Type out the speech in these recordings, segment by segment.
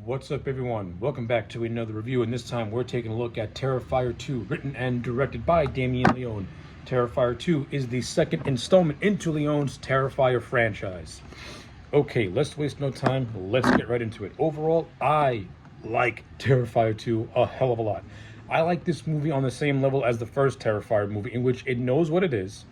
What's up, everyone? Welcome back to another review, and this time we're taking a look at Terrifier 2, written and directed by Damien Leone. Terrifier 2 is the second installment into Leone's Terrifier franchise. Okay, let's waste no time. Let's get right into it. Overall, I like Terrifier 2 a hell of a lot. I like this movie on the same level as the first Terrifier movie, in which it knows what it is.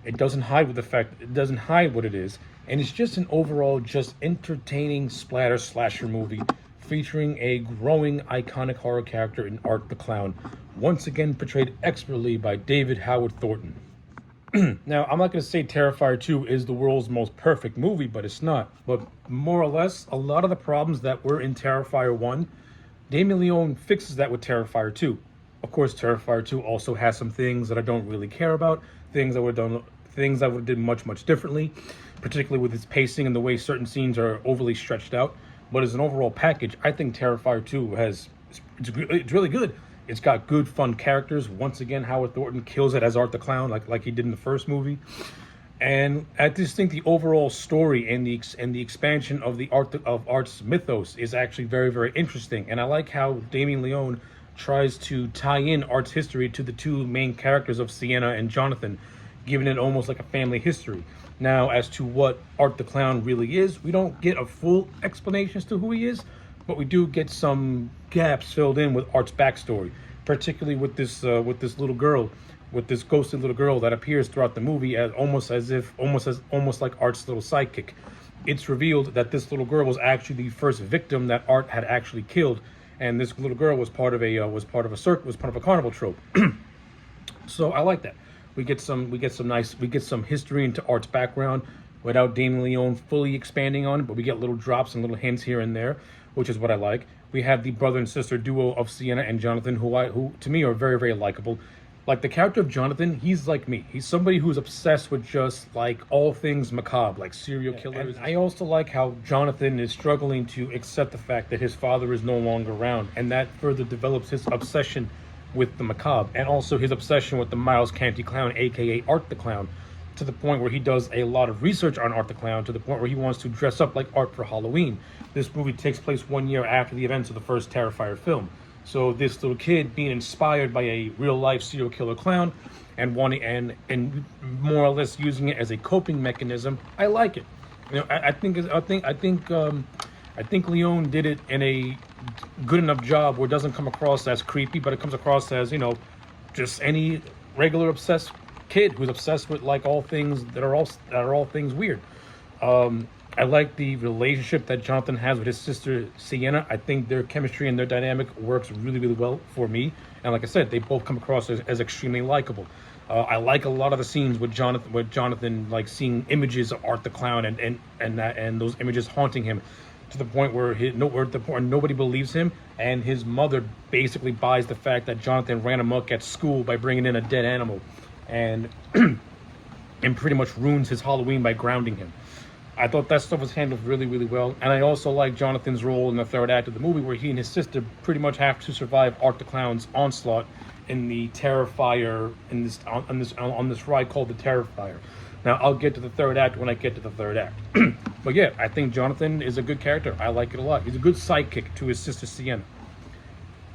It doesn't hide what it is, and it's just an overall just entertaining slasher movie featuring a growing iconic horror character in Art the Clown, once again portrayed expertly by David Howard Thornton. Now, I'm not going to say Terrifier 2 is the world's most perfect movie, but it's not. But more or less, a lot of the problems that were in Terrifier 1, Damien Leone fixes that with Terrifier 2. Of course, Terrifier 2 also has some things that I don't really care about, things that would have done much differently, particularly with its pacing and the way certain scenes are overly stretched out. But as an overall package, I think Terrifier 2 it's really good. It's got good, fun characters. Once again, Howard Thornton kills it as Art the Clown, like he did in the first movie. And I just think the overall story and the expansion of Art's mythos is actually very interesting. And I like how Damien Leone tries to tie in Art's history to the two main characters of Sienna and Jonathan, giving it almost like a family history. Now, as to what Art the Clown really is, we don't get a full explanation as to who he is, but we do get some gaps filled in with Art's backstory, particularly with this little girl, with this ghostly little girl that appears throughout the movie as almost like Art's little sidekick. It's revealed that this little girl was actually the first victim that Art had actually killed, and this little girl was part of a carnival trope. So I like that. We get some history into Art's background without Damien Leone fully expanding on it, but we get little drops and little hints here and there, which is what I like. We have the brother and sister duo of Sienna and Jonathan, who to me are very likable. Like the character of Jonathan, he's like me. He's somebody who's obsessed with just like all things macabre, like serial killers. And I also like how Jonathan is struggling to accept the fact that his father is no longer around, and that further develops his obsession with the macabre, and also his obsession with the Miles Canty Clown, aka Art the Clown, to the point where he does a lot of research on Art the Clown, to the point where he wants to dress up like Art for Halloween. This movie takes place 1 year after the events of the first Terrifier film. So this little kid being inspired by a real-life serial killer clown and more or less using it as a coping mechanism, I like it. You know, I think Leone did it in a good enough job where it doesn't come across as creepy, but it comes across as, you know, just any regular obsessed kid who's obsessed with like all things that are all things weird. I like the relationship that Jonathan has with his sister Sienna. I think their chemistry and their dynamic works really well for me. And like I said, they both come across as extremely likable. I like a lot of the scenes with Jonathan like seeing images of Art the Clown and those images haunting him, to the point where nobody believes him, and his mother basically buys the fact that Jonathan ran amok at school by bringing in a dead animal, and and pretty much ruins his Halloween by grounding him. I thought that stuff was handled really well, and I also like Jonathan's role in the third act of the movie, where he and his sister pretty much have to survive Art the Clown's onslaught in the Terrifier on this ride called the Terrifier. Now, I'll get to the third act when I get to the third act. But yeah, I think Jonathan is a good character. I like it a lot. He's a good sidekick to his sister Sienna.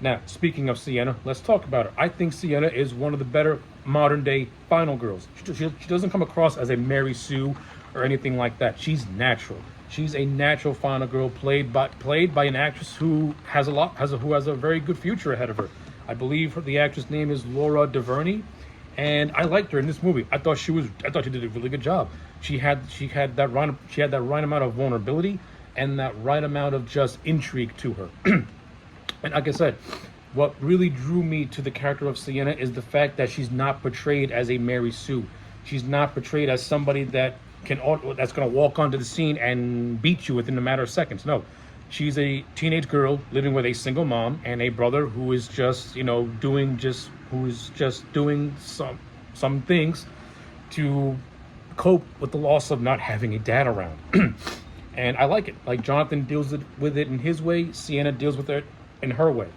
Now, speaking of Sienna, let's talk about her. I think Sienna is one of the better modern-day final girls. She doesn't come across as a Mary Sue or anything like that. She's natural. She's a natural final girl played by an actress who has a very good future ahead of her. I believe the actress name is Laura DuVernay. And I liked her in this movie. I thought she did a really good job. She had that right amount of vulnerability and that right amount of just intrigue to her. And like I said, what really drew me to the character of Sienna is the fact that she's not portrayed as a Mary Sue. She's not portrayed as somebody that's going to walk onto the scene and beat you within a matter of seconds. No. She's a teenage girl living with a single mom and a brother who is just doing some things to cope with the loss of not having a dad around. And I like it. Like, Jonathan deals with it in his way, Sienna deals with it in her way.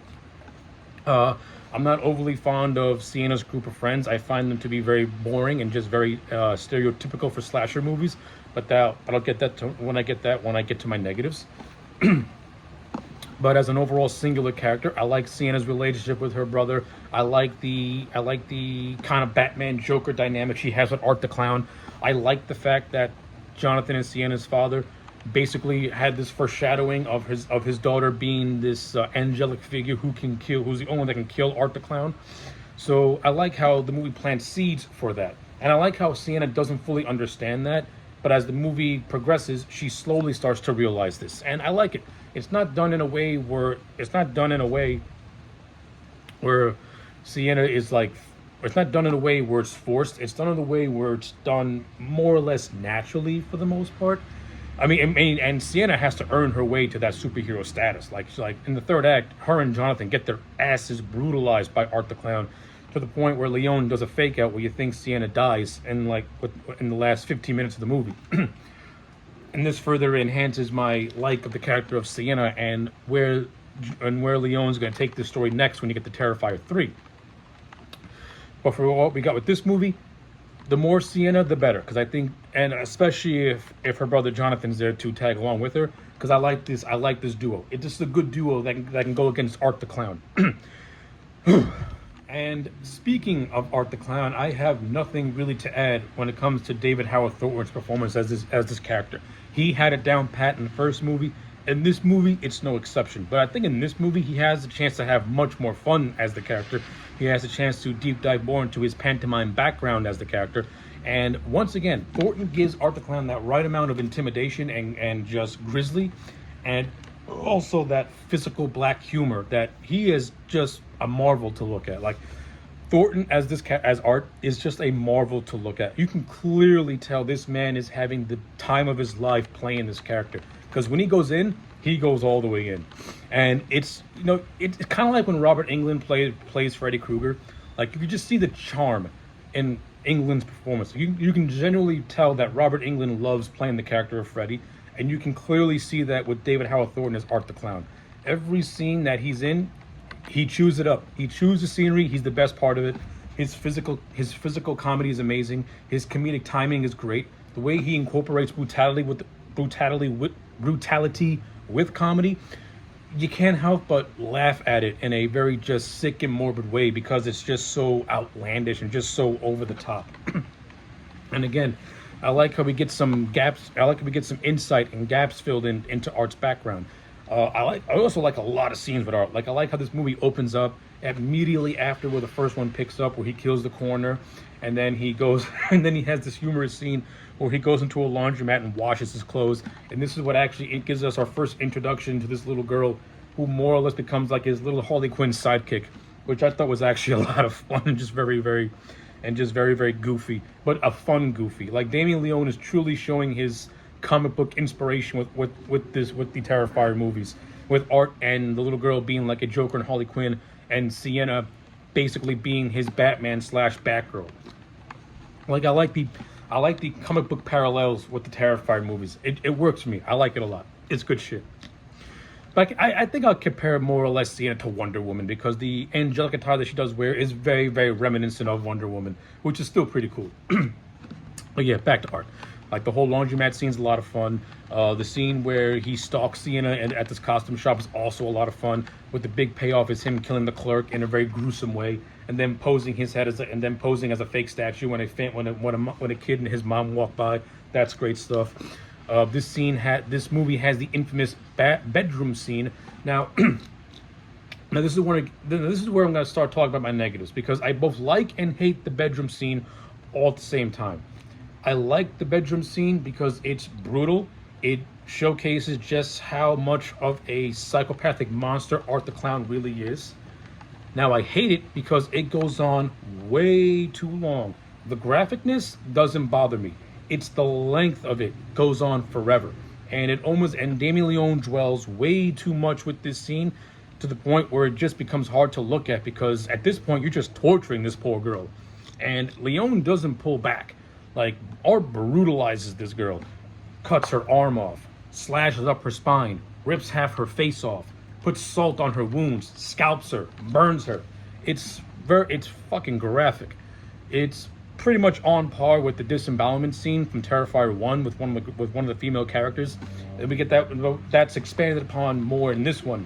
I'm not overly fond of Sienna's group of friends. I find them to be very boring and just very stereotypical for slasher movies. But I'll get that when I get to my negatives. But as an overall singular character, I like Sienna's relationship with her brother. I like the kind of Batman Joker dynamic she has with Art the Clown. I like the fact that Jonathan and Sienna's father basically had this foreshadowing of his daughter being this angelic figure who's the only one that can kill Art the Clown. So I like how the movie plants seeds for that, and I like how Sienna doesn't fully understand that, but as the movie progresses, she slowly starts to realize this, and I like it. It's not done in a way where Sienna is like, it's not done in a way where it's forced. It's done in a way where it's done more or less naturally for the most part. And Sienna has to earn her way to that superhero status. Like in the third act, her and Jonathan get their asses brutalized by Art the Clown, to the point where Leon does a fake out where you think Sienna dies in the last 15 minutes of the movie. And this further enhances my like of the character of Sienna and where Leon's going to take this story next when you get to Terrifier 3. But for what we got with this movie, the more Sienna, the better. Because I think, and especially if her brother Jonathan's there to tag along with her, because I like this duo. It's just a good duo that can go against Art the Clown. And speaking of Art the Clown, I have nothing really to add when it comes to David Howard Thornton's performance as this character. He had it down pat in the first movie. In this movie, it's no exception. But I think in this movie, he has a chance to have much more fun as the character. He has a chance to deep dive more into his pantomime background as the character. And once again, Thornton gives Art the Clown that right amount of intimidation and just grisly. And also that physical black humor that he is just a marvel to look at. Like, Thornton as Art is just a marvel to look at. You can clearly tell this man is having the time of his life playing this character, because when he goes in, he goes all the way in. And it's kind of like when Robert Englund plays Freddy Krueger. Like, you just see the charm in Englund's performance. You can genuinely tell that Robert Englund loves playing the character of Freddy, and you can clearly see that with David Howard Thornton as Art the Clown. Every scene that he's in, he chews it up. He chews the scenery. He's the best part of it. His physical comedy is amazing. His comedic timing is great. The way he incorporates brutality with comedy, you can't help but laugh at it in a very just sick and morbid way, because it's just so outlandish and just so over the top. And again, I like how we get some gaps. I like how we get some insight and gaps filled into Art's background. I also like a lot of scenes with Art. Like, I like how this movie opens up immediately after where the first one picks up, where he kills the coroner, and then he goes, and then he has this humorous scene where he goes into a laundromat and washes his clothes. And this is what actually it gives us our first introduction to this little girl, who more or less becomes like his little Harley Quinn sidekick, which I thought was actually a lot of fun and just very, very goofy, but a fun goofy. Like, Damien Leone is truly showing his comic book inspiration with the Terrifier movies, with Art and the little girl being like a Joker and Harley Quinn, and Sienna basically being his Batman / Batgirl. Like, I like the comic book parallels with the Terrifier movies. It works for me. I like it a lot. It's good shit. Like, I think I'll compare more or less Sienna to Wonder Woman, because the angelic attire that she does wear is very, very reminiscent of Wonder Woman, which is still pretty cool. But yeah, back to Art. Like, the whole laundromat scene's a lot of fun. The scene where he stalks Sienna at this costume shop is also a lot of fun, with the big payoff is him killing the clerk in a very gruesome way, and then posing his head as a fake statue when a kid and his mom walk by. That's great stuff. This movie has the infamous bedroom scene. Now, this is where I'm going to start talking about my negatives, because I both like and hate the bedroom scene all at the same time. I like the bedroom scene because it's brutal. It showcases just how much of a psychopathic monster Art the Clown really is. Now, I hate it because it goes on way too long. The graphicness doesn't bother me. It's the length of it goes on forever. And Damien Leone dwells way too much with this scene, to the point where it just becomes hard to look at, because at this point you're just torturing this poor girl. And Leone doesn't pull back. Like, Art brutalizes this girl, cuts her arm off, slashes up her spine, rips half her face off, puts salt on her wounds, scalps her, burns her. It's fucking graphic. It's pretty much on par with the disembowelment scene from Terrifier 1 with one of the female characters. And we get that's expanded upon more in this one.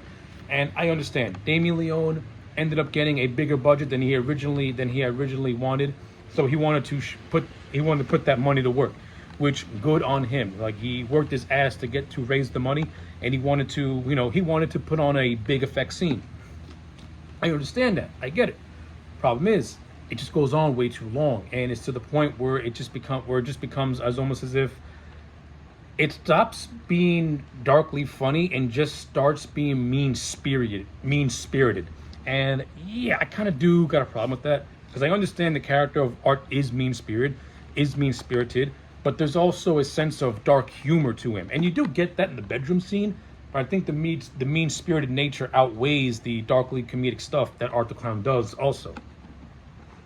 And I understand Damien Leone ended up getting a bigger budget than he originally wanted, so he wanted to put that money to work, which good on him. Like, he worked his ass to raise the money, and he wanted to put on a big effect scene. I understand that. I get it. Problem is, it just goes on way too long, and it's to the point where it just becomes as almost as if it stops being darkly funny and just starts being mean spirited. And yeah, I kind of do got a problem with that, because I understand the character of Art is mean spirited, but there's also a sense of dark humor to him, and you do get that in the bedroom scene. But I think the mean spirited nature outweighs the darkly comedic stuff that Art the Clown does also.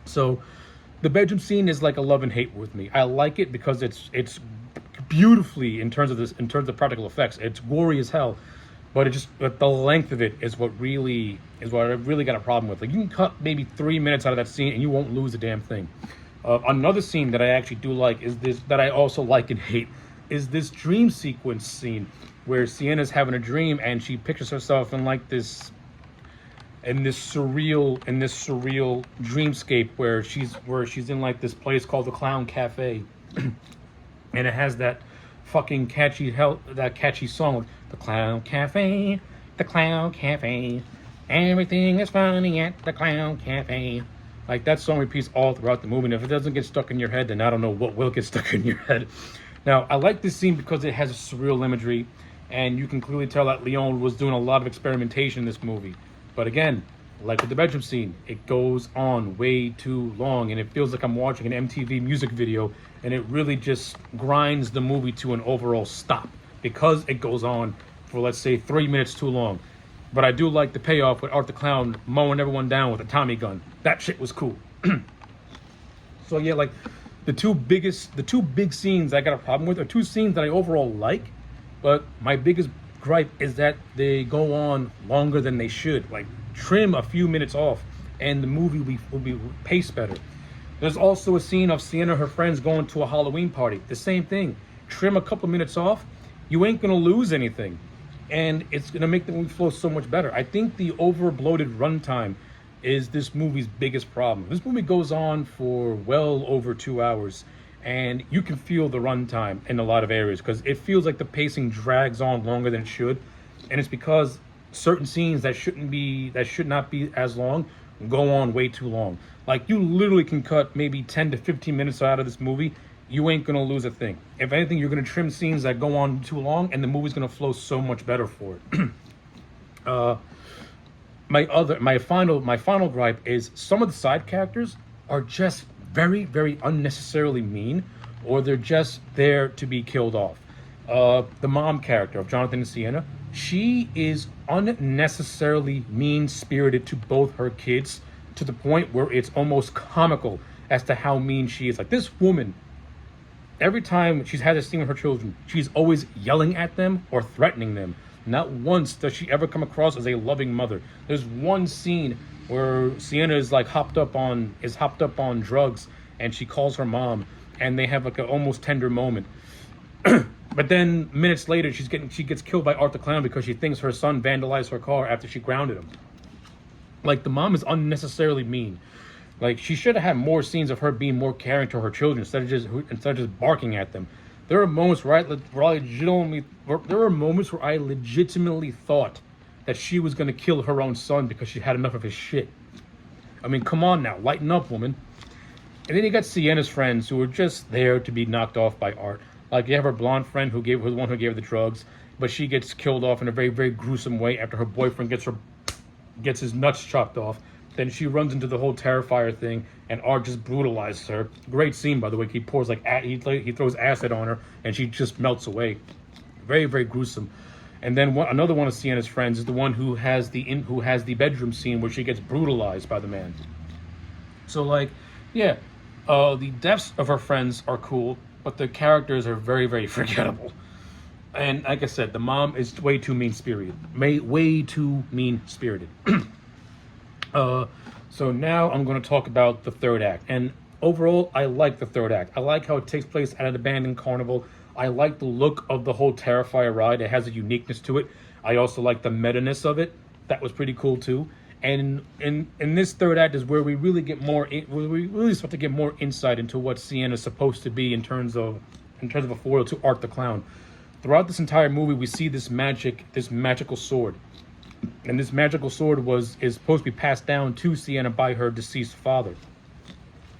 So the bedroom scene is like a love and hate with me. I like it because it's beautifully in terms of practical effects. It's gory as hell, but the length of it is what I really got a problem with. Like, you can cut maybe 3 minutes out of that scene and you won't lose a damn thing. Another scene that I actually do like is this, that I also like and hate, is this dream sequence scene where Sienna's having a dream and she pictures herself in like this surreal dreamscape where she's in like this place called the Clown Cafe. And it has that fucking catchy song, like, the Clown Cafe, the Clown Cafe, everything is funny at the Clown Cafe. Like, that song repeats all throughout the movie, and if it doesn't get stuck in your head, then I don't know what will get stuck in your head. Now, I like this scene because it has surreal imagery, and you can clearly tell that Leone was doing a lot of experimentation in this movie. But again, like with the bedroom scene, it goes on way too long, and it feels like I'm watching an MTV music video, and it really just grinds the movie to an overall stop because it goes on for, let's say, 3 minutes too long. But I do like the payoff with Art the Clown mowing everyone down with a Tommy gun. That shit was cool. So yeah, like, the two big scenes I got a problem with are two scenes that I overall like, but my biggest gripe is that they go on longer than they should. Like, trim a few minutes off and the movie will be paced better. There's also a scene of Sienna and her friends going to a Halloween party. The same thing. Trim a couple minutes off, you ain't gonna lose anything, and it's gonna make the movie flow so much better. I think the over bloated runtime is this movie's biggest problem. This movie goes on for well over 2 hours, and you can feel the runtime in a lot of areas because it feels like the pacing drags on longer than it should, and it's because certain scenes that should not be as long go on way too long. Like, you literally can cut maybe 10 to 15 minutes out of this movie. You ain't gonna lose a thing. If anything, you're gonna trim scenes that go on too long, and the movie's gonna flow so much better for it. My final gripe is some of the side characters are just very, very unnecessarily mean, or they're just there to be killed off. The mom character of Jonathan and Sienna, she is unnecessarily mean-spirited to both her kids, to the point where it's almost comical as to how mean she is. Like, this woman, every time she's had a scene with her children, she's always yelling at them or threatening them. Not once does she ever come across as a loving mother. There's one scene where Sienna is like hopped up on drugs, and she calls her mom, and they have like an almost tender moment. But then minutes later, she gets killed by Art the Clown because she thinks her son vandalized her car after she grounded him. Like, the mom is unnecessarily mean. Like, she should have had more scenes of her being more caring to her children instead of just barking at them. There are moments where I legitimately thought that she was going to kill her own son because she had enough of his shit. I mean, come on now, lighten up, woman. And then you got Sienna's friends who are just there to be knocked off by Art. Like, you have her blonde friend who was the one who gave her the drugs, but she gets killed off in a very, very gruesome way after her boyfriend gets his nuts chopped off. Then she runs into the whole Terrifier thing, and Art just brutalizes her. Great scene, by the way. He pours he throws acid on her, and she just melts away. Very, very gruesome. And then another one of Sienna's friends is the one who has the bedroom scene where she gets brutalized by the man. So, like, yeah, the deaths of her friends are cool, but the characters are very, very forgettable. And like I said, the mom is way too mean-spirited. Way too mean-spirited. So now I'm going to talk about the third act. And overall, I like the third act. I like how it takes place at an abandoned carnival. I like the look of the whole Terrifier ride. It has a uniqueness to it. I also like the meta-ness of it. That was pretty cool too. And in this third act is where we really get more, where we really start to get more insight into what Sienna's supposed to be in terms of a foil to Art the Clown. Throughout this entire movie, we see this magical sword, and this magical sword is supposed to be passed down to Sienna by her deceased father.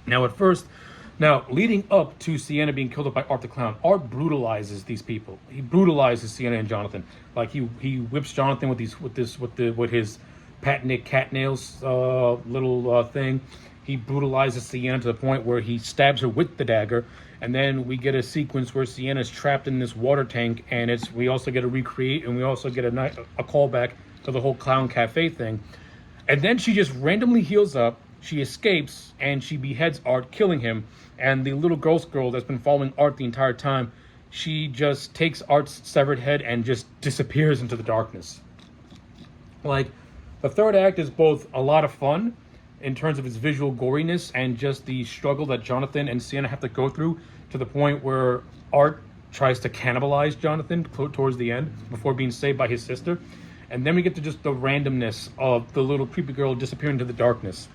Now, leading up to Sienna being killed by Art the Clown, Art brutalizes these people. He brutalizes Sienna and Jonathan. Like he whips Jonathan with his patented cat nails little thing. He brutalizes Sienna to the point where he stabs her with the dagger, and then we get a sequence where Sienna's trapped in this water tank, and we also get a recreate, and we also get a callback to the whole clown cafe thing, and then she just randomly heals up. She escapes and she beheads Art, killing him. And the little ghost girl that's been following Art the entire time, she just takes Art's severed head and just disappears into the darkness. Like, the third act is both a lot of fun in terms of its visual goriness and just the struggle that Jonathan and Sienna have to go through, to the point where Art tries to cannibalize Jonathan towards the end before being saved by his sister. And then we get to just the randomness of the little creepy girl disappearing into the darkness.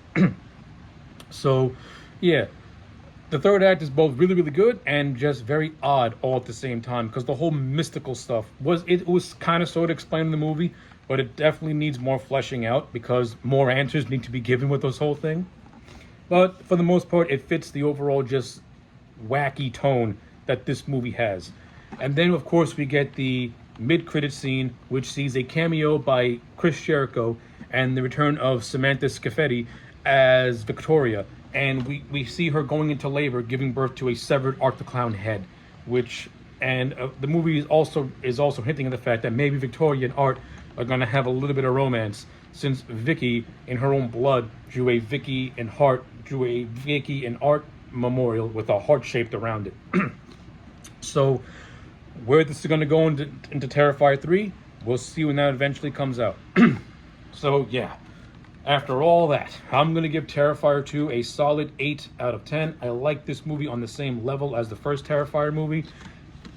So, yeah. The third act is both really, really good and just very odd all at the same time, because the whole mystical stuff was kind of sort of explained in the movie, but it definitely needs more fleshing out because more answers need to be given with this whole thing. But for the most part, it fits the overall just wacky tone that this movie has. And then, of course, we get the mid-credit scene, which sees a cameo by Chris Jericho and the return of Samantha Scafetti as Victoria. And we see her going into labor, giving birth to a severed Art the Clown head, the movie is also hinting at the fact that maybe Victoria and Art are going to have a little bit of romance, since Vicky, in her own blood, drew a Vicky and Art memorial with a heart shaped around it. So, where this is going to go into Terrifier 3, we'll see when that eventually comes out. So, yeah. After all that, I'm going to give Terrifier 2 a solid 8 out of 10. I like this movie on the same level as the first Terrifier movie.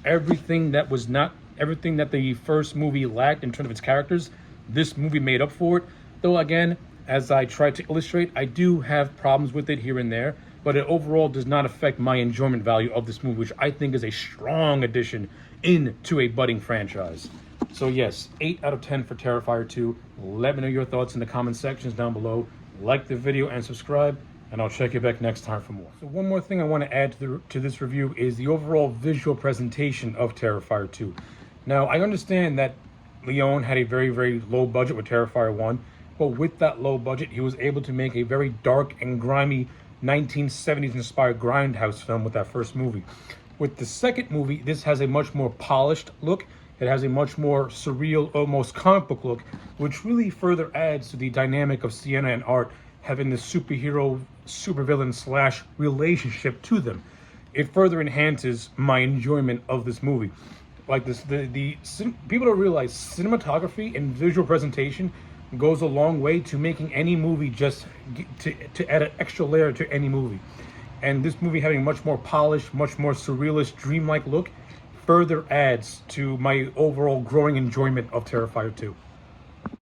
Everything that the first movie lacked in terms of its characters, this movie made up for it. Though, again, as I tried to illustrate, I do have problems with it here and there, but it overall does not affect my enjoyment value of this movie, which I think is a strong addition into a budding franchise. So yes, 8 out of 10 for Terrifier 2. Let me know your thoughts in the comment sections down below. Like the video and subscribe, and I'll check you back next time for more. So one more thing I want to add to this review is the overall visual presentation of Terrifier 2. Now, I understand that Leone had a very, very low budget with Terrifier 1, but with that low budget, he was able to make a very dark and grimy 1970s inspired grindhouse film with that first movie. With the second movie, this has a much more polished look. It has a much more surreal, almost comic book look, which really further adds to the dynamic of Sienna and Art having this supervillain / relationship to them. It further enhances my enjoyment of this movie. Like this, people don't realize cinematography and visual presentation goes a long way to making any movie to add an extra layer to any movie. And this movie having a much more polished, much more surrealist, dreamlike look further adds to my overall growing enjoyment of Terrifier 2.